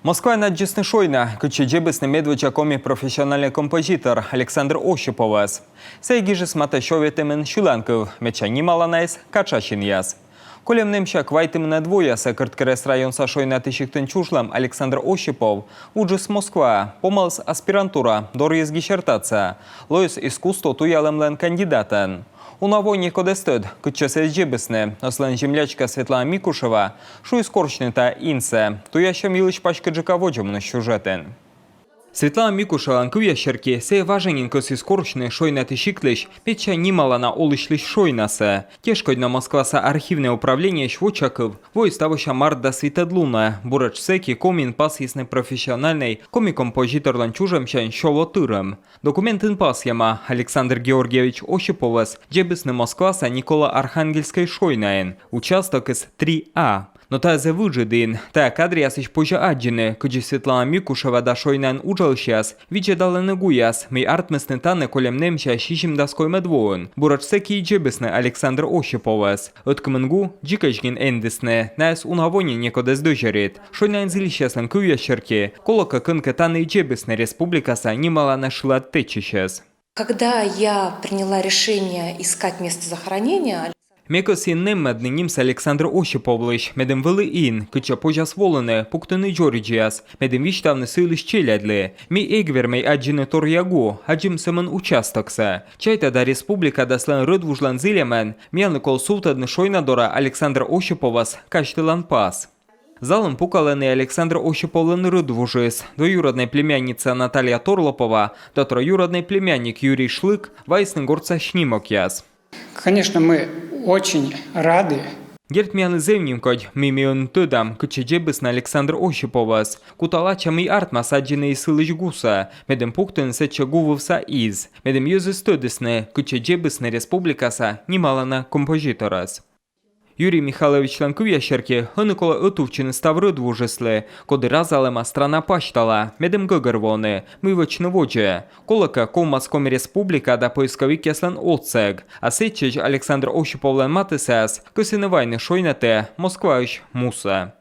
Москва наджисны шойна, кучеджебесный медведя коми профессиональный композитор Александр Ощуповас. Сейгижи смата шоветемен шуланков, меча нималанайс, качашин яс. Колем немща квайтым на двоя секреткерес район сашойна тысячтен чушлам Александр Ощупов, уджис Москва, помалс аспирантура, дорез гишертация, лоис искусство туялем лен кандидатен. У навойні кодестед, кучесе джебесне, ослен землячка Светлана Микушева, шу іскорчне та інце, туя ще мілич пачка джекаводжем на сюжетен. Светлана Микушева анкуя щерки, сей важененько с искорчне шойна тишиклиш, печа нимала на олишлиш шойнасе. Тешкодна Москваса архивное управление швочаков, воиставоща марда світедлуна, бурач секи комін пас ясне профессиональный, коми-композитор ланчужемчан шолотырем. Документин пас яма Александр Георгиевич Ощуповас, джебесне Москваса Никола Архангельской шойнаен, участок из 3А. Но та зе выжидин, та кадриясич позже аджине, куджи Светлана Микушева да шойнан уджалщас, видже далене гуяс, мей артмесне тане колем немща шишим даской медвоен, бурач секи и джебесне Александр Ощуповас. Откменгу джикачгин эндесне, наес унавоне некодес дожерит, шойнан зилищаслен куя щерки, колока кынка тане и джебесне республикаса нимала нашла течищас. Когда я приняла решение искать место захоронения, Мекосин немедний німс Александр Ощуповлиш, медем вели ін, кича пожас волене, пуктини Джорджіас, медем віштавне сили щелядли. Мій егвермей аджіне тор'ягу, аджим семен участоксе. Чайта да республіка даслен ридвужлан зілямен, м'яли кол султадне шойнадора Александр Ощуповас, каштилан пас. Залом пукалений Александр Ощуповлен ридвужис, двоюродная племянница Наталья Торлопова, да троюродный племянник Юрий Шлык, вайсный горца Шнимокяс. Конечно, мы очень рады. Герт мяны зевнимкодь, мимион тыдам, кычеджебесна Александр Ощуповас, куталача ми артма саджене и сылыч гуса, медем пуктен сеча гувывса из, медем юзыс тыдесне, кычеджебесна республикаса, нималана композиторас. Юрий Михайлович Ланкуя щерки, хыникола ытувчины ставры двужесле, коды разалема страна паштала, медем гыгырвоны, мывочны воже. Колока Комаскоми республика да поисковик яслен отсег, а сечеж Александр Ощуповлен матысяс, кысыны вайны шойнате, Москваич муса.